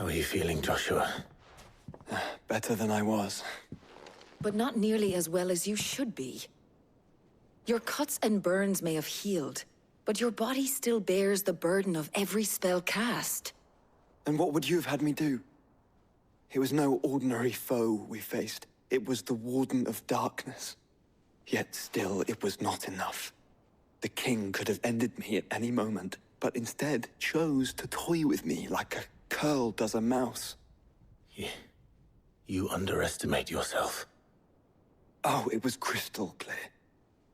How are you feeling, Joshua? Better than I was. But not nearly as well as you should be. Your cuts and burns may have healed, but your body still bears the burden of every spell cast. And what would you have had me do? It was no ordinary foe we faced. It was the Warden of Darkness. Yet still, it was not enough. The king could have ended me at any moment, but instead chose to toy with me like a curl does a mouse. You underestimate yourself. Oh, it was crystal clear.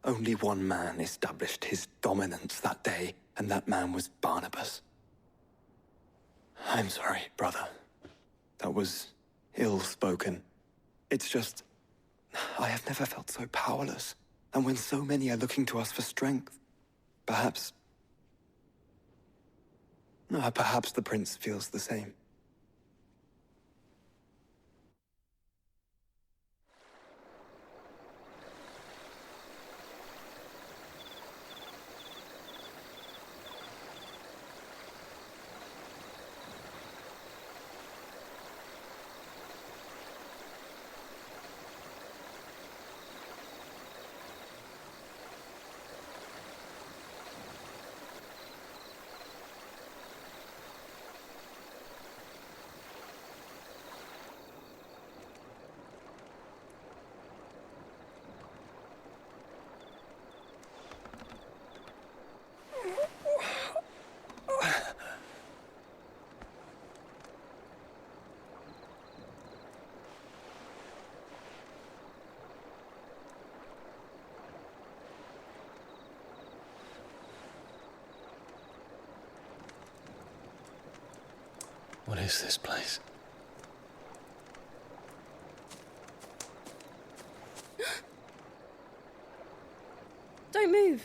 Only one man established his dominance that day, and that man was Barnabas. I'm sorry, brother. That was ill-spoken. It's just, I have never felt so powerless. And when so many are looking to us for strength, perhaps the prince feels the same. What is this place? Don't move.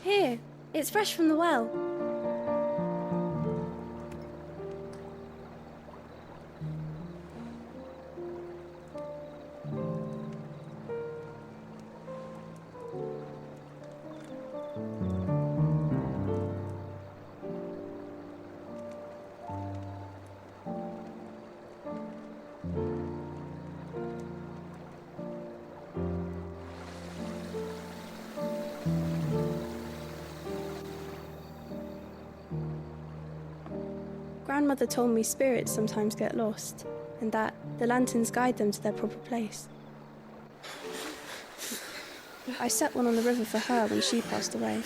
Here, it's fresh from the well. Grandmother told me spirits sometimes get lost, and that the lanterns guide them to their proper place. I set one on the river for her when she passed away.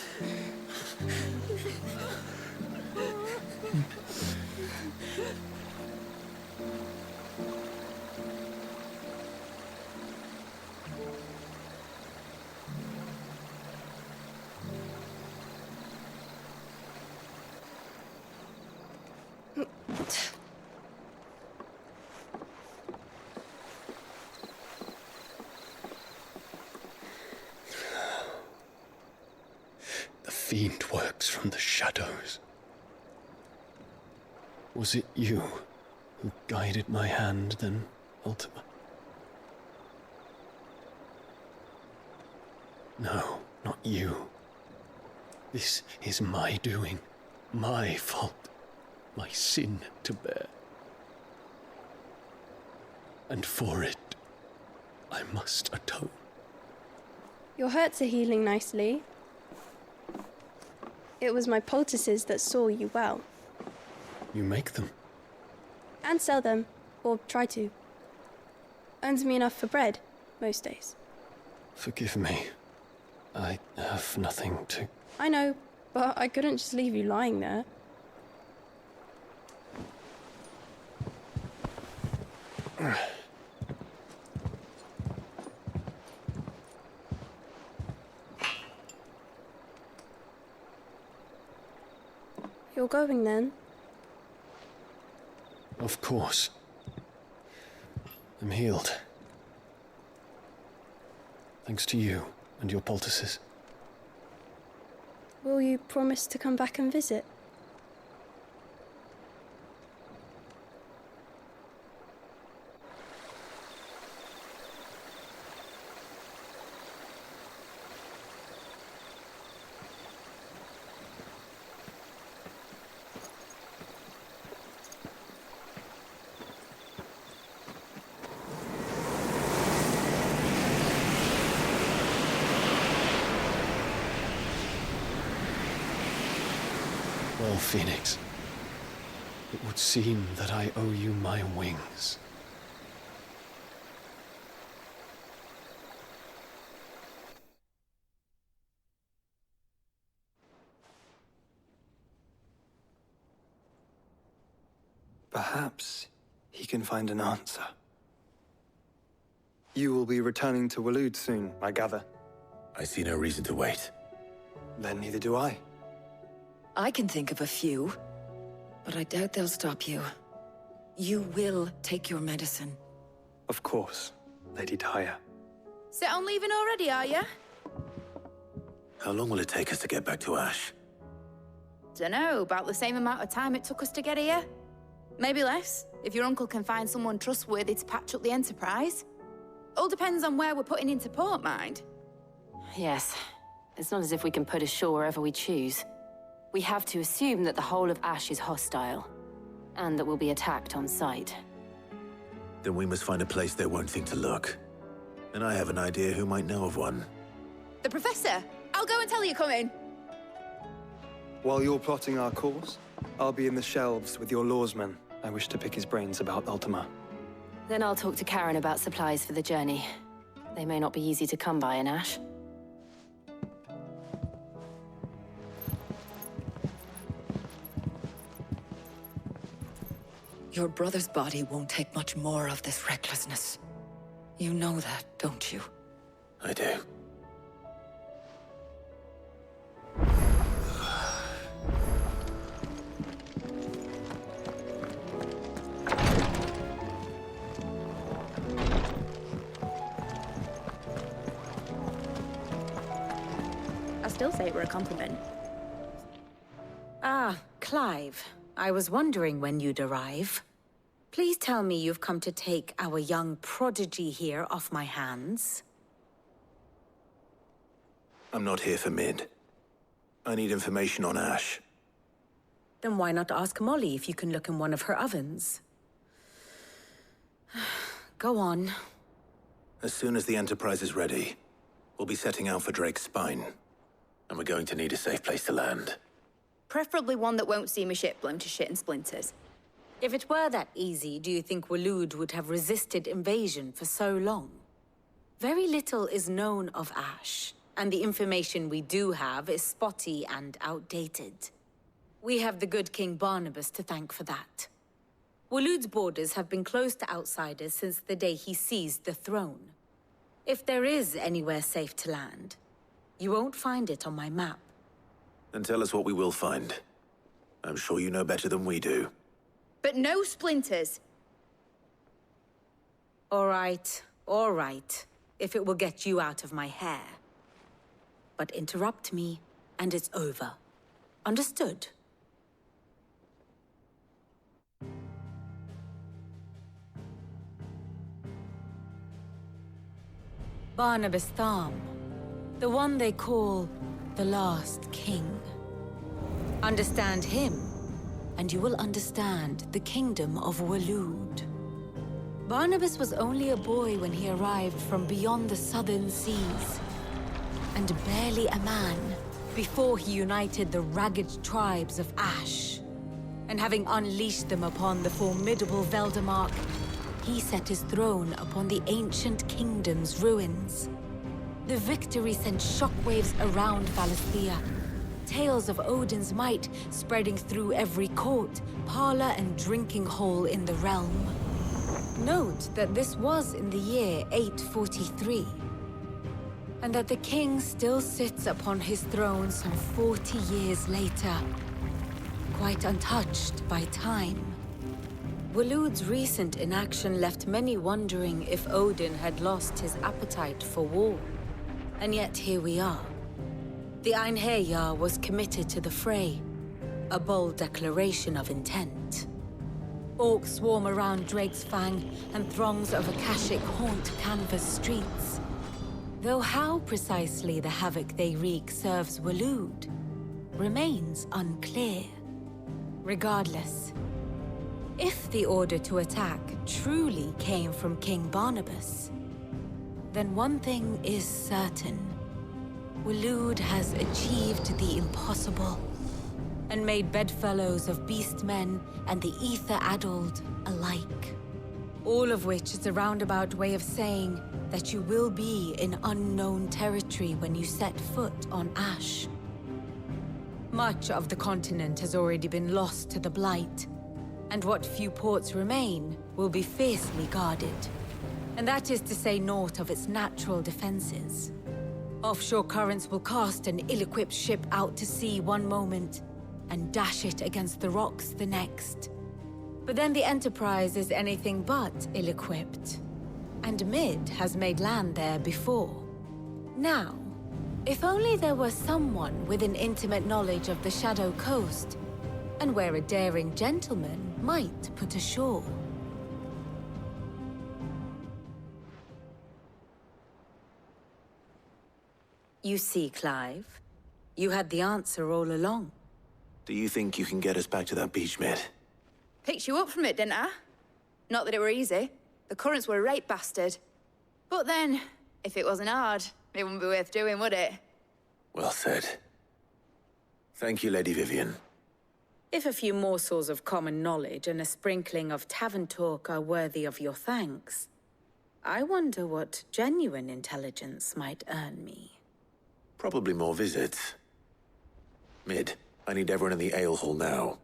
The fiend works from the shadows. Was it you who guided my hand, then, Ultima? No, not you. This is my doing, my fault, my sin to bear. And for it, I must atone. Your hurts are healing nicely. It was my poultices that saw you well. You make them? And sell them, or try to. Earns me enough for bread, most days. Forgive me. I have nothing to... I know, but I couldn't just leave you lying there. You're going then? Of course. I'm healed. Thanks to you and your poultices. Will you promise to come back and visit? Well, Phoenix, it would seem that I owe you my wings. Perhaps he can find an answer. You will be returning to Waloed soon, I gather. I see no reason to wait. Then neither do I. I can think of a few, but I doubt they'll stop you. You will take your medicine. Of course, Lady Daya. Set on leaving already, are you? How long will it take us to get back to Ash? Dunno, about the same amount of time it took us to get here. Maybe less, if your uncle can find someone trustworthy to patch up the Enterprise. All depends on where we're putting into port, mind. Yes. It's not as if we can put ashore wherever we choose. We have to assume that the whole of Ash is hostile, and that we'll be attacked on sight. Then we must find a place they won't think to look. And I have an idea who might know of one. The Professor! I'll go and tell you coming. While you're plotting our course, I'll be in the shelves with your lawsman. I wish to pick his brains about Ultima. Then I'll talk to Karen about supplies for the journey. They may not be easy to come by in Ash. Your brother's body won't take much more of this recklessness. You know that, don't you? I do. I still say it were a compliment. Ah, Clive. I was wondering when you'd arrive. Please tell me you've come to take our young prodigy here off my hands. I'm not here for Mid. I need information on Ash. Then why not ask Molly if you can look in one of her ovens? Go on. As soon as the Enterprise is ready, we'll be setting out for Drake's Spine. And we're going to need a safe place to land. Preferably one that won't see my ship blown to shit and splinters. If it were that easy, do you think Waloed would have resisted invasion for so long? Very little is known of Ash, and the information we do have is spotty and outdated. We have the good King Barnabas to thank for that. Waloed's borders have been closed to outsiders since the day he seized the throne. If there is anywhere safe to land, you won't find it on my map. Then tell us what we will find. I'm sure you know better than we do. But no splinters. All right, if it will get you out of my hair. But interrupt me, and it's over. Understood? Barnabas Tham, the one they call the Last King. Understand him, and you will understand the kingdom of Waloed. Barnabas was only a boy when he arrived from beyond the southern seas, and barely a man before he united the ragged tribes of Ash. And having unleashed them upon the formidable Veldamark, he set his throne upon the ancient kingdom's ruins. The victory sent shockwaves around Valisthea, tales of Odin's might spreading through every court, parlor, and drinking hole in the realm. Note that this was in the year 843, and that the king still sits upon his throne some 40 years later, quite untouched by time. Waloed's recent inaction left many wondering if Odin had lost his appetite for war. And yet here we are. The Einherjar was committed to the fray, a bold declaration of intent. Orcs swarm around Drake's Fang, and throngs of Akashic haunt Canvas streets. Though how precisely the havoc they wreak serves Waloed remains unclear. Regardless, if the order to attack truly came from King Barnabas, then one thing is certain. Waloed has achieved the impossible, and made bedfellows of beastmen and the ether-addled alike. All of which is a roundabout way of saying that you will be in unknown territory when you set foot on Ash. Much of the continent has already been lost to the Blight, and what few ports remain will be fiercely guarded. And that is to say naught of its natural defenses. Offshore currents will cast an ill-equipped ship out to sea one moment, and dash it against the rocks the next. But then the Enterprise is anything but ill-equipped. And Mid has made land there before. Now, if only there were someone with an intimate knowledge of the Shadow Coast, and where a daring gentleman might put ashore. You see, Clive, you had the answer all along. Do you think you can get us back to that beach, Mid? Picked you up from it, didn't I? Not that it were easy. The currents were a right bastard. But then, if it wasn't hard, it wouldn't be worth doing, would it? Well said. Thank you, Lady Vivian. If a few morsels of common knowledge and a sprinkling of tavern talk are worthy of your thanks, I wonder what genuine intelligence might earn me. Probably more visits. Mid, I need everyone in the ale hall now.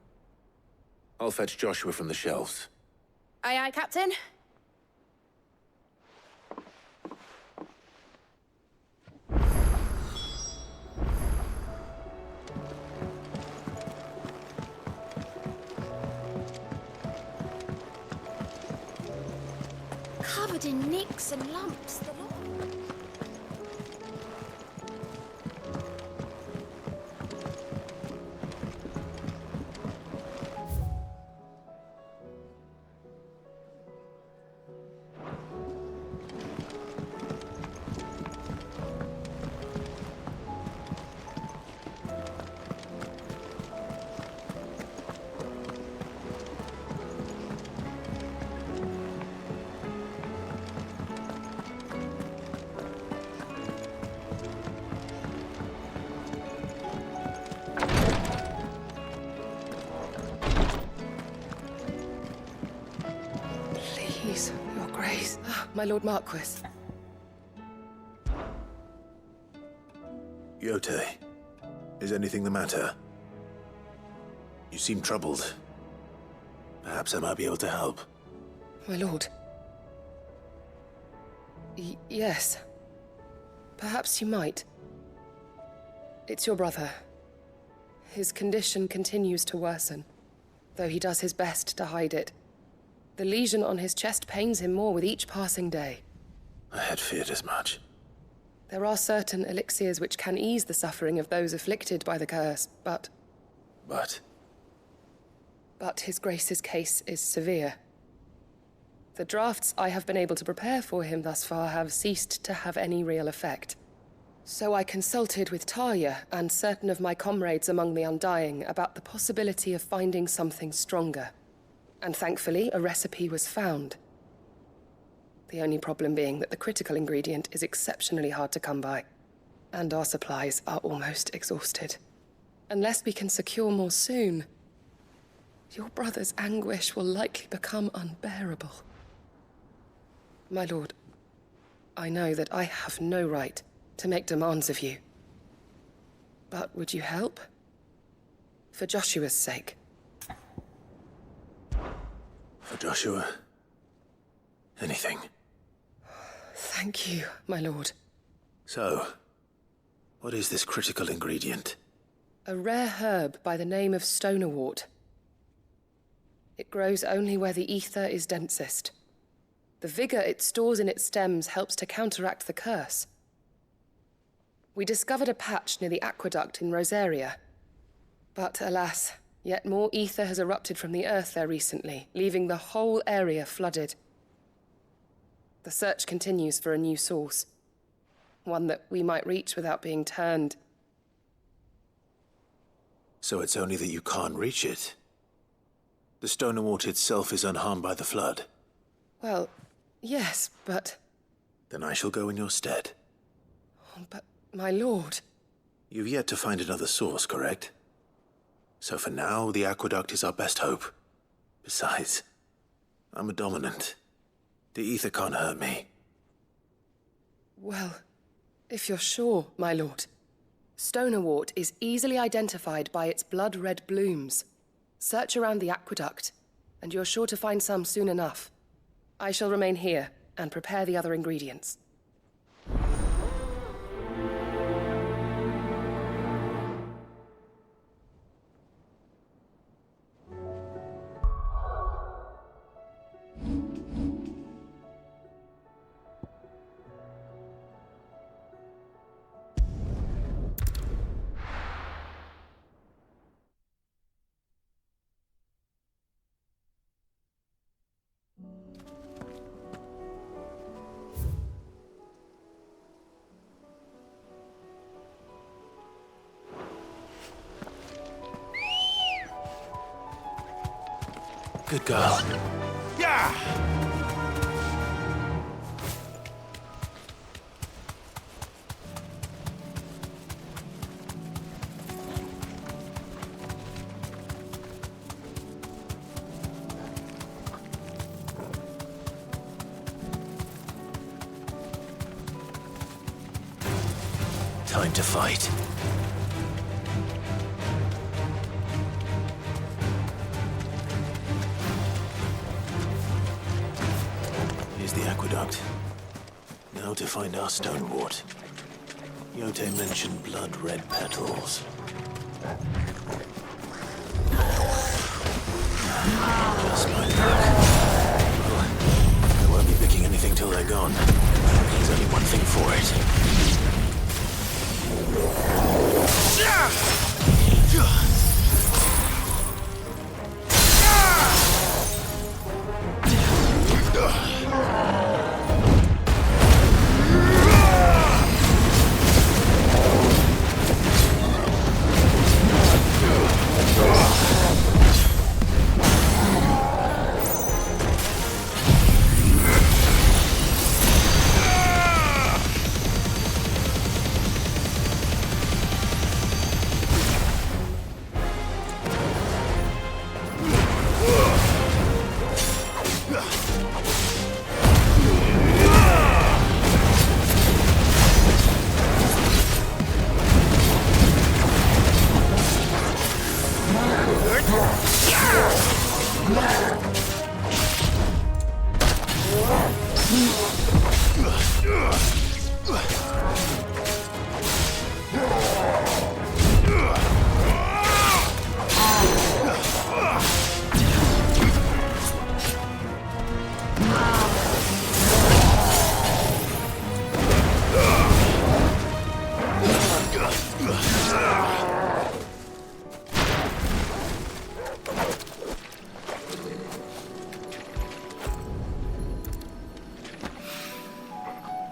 I'll fetch Joshua from the shelves. Aye, aye, Captain. Covered in nicks and lumps, the lot. Please, Your Grace. My Lord Marquis. Yote, is anything the matter? You seem troubled. Perhaps I might be able to help. My lord. Yes. Perhaps you might. It's your brother. His condition continues to worsen, though he does his best to hide it. The lesion on his chest pains him more with each passing day. I had feared as much. There are certain elixirs which can ease the suffering of those afflicted by the curse, but... But His Grace's case is severe. The drafts I have been able to prepare for him thus far have ceased to have any real effect. So I consulted with Tarja and certain of my comrades among the Undying about the possibility of finding something stronger. And thankfully, a recipe was found. The only problem being that the critical ingredient is exceptionally hard to come by, and our supplies are almost exhausted. Unless we can secure more soon, your brother's anguish will likely become unbearable. My lord, I know that I have no right to make demands of you. But would you help? For Joshua's sake. For Joshua, anything. Thank you, my lord. So, what is this critical ingredient? A rare herb by the name of stonerwort. It grows only where the ether is densest. The vigor it stores in its stems helps to counteract the curse. We discovered a patch near the aqueduct in Rosaria. But alas, yet more ether has erupted from the earth there recently, leaving the whole area flooded. The search continues for a new source. One that we might reach without being turned. So it's only that you can't reach it. The Stonewort itself is unharmed by the flood. Well, yes, but... Then I shall go in your stead. But, my lord... You've yet to find another source, correct? So for now, the aqueduct is our best hope. Besides, I'm a dominant. The ether can't hurt me. Well, if you're sure, my lord. Stonewort is easily identified by its blood-red blooms. Search around the aqueduct, and you're sure to find some soon enough. I shall remain here and prepare the other ingredients. Good girl. Yeah! Time to fight. Here's the aqueduct. Now to find our Stonewort. Yote mentioned blood-red petals. Just my luck. Well, I won't be picking anything till they're gone. There's only one thing for it.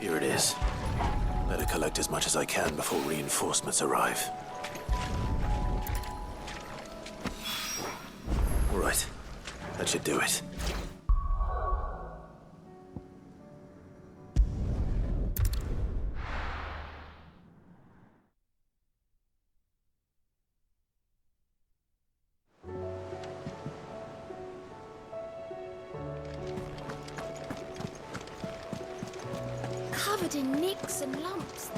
Here it is. Better collect as much as I can before reinforcements arrive. All right. That should do it. Covered in nicks and lumps.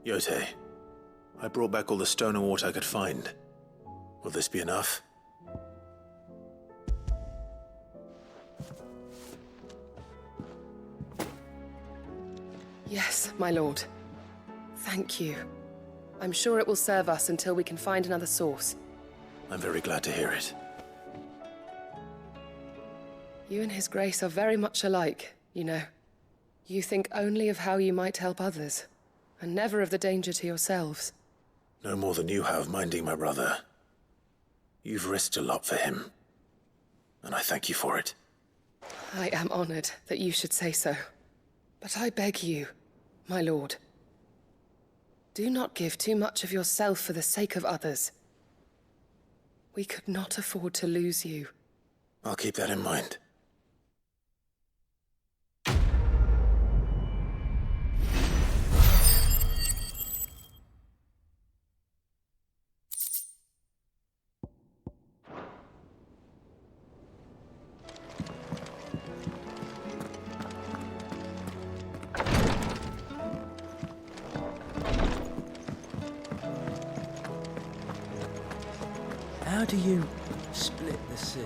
Yote, I brought back all the Stonewort I could find. Will this be enough? Yes, my lord. Thank you. I'm sure it will serve us until we can find another source. I'm very glad to hear it. You and His Grace are very much alike, you know. You think only of how you might help others, and never of the danger to yourselves. No more than you have minding my brother. You've risked a lot for him, and I thank you for it. I am honored that you should say so. But I beg you, my lord, do not give too much of yourself for the sake of others. We could not afford to lose you. I'll keep that in mind. How do you split the sea?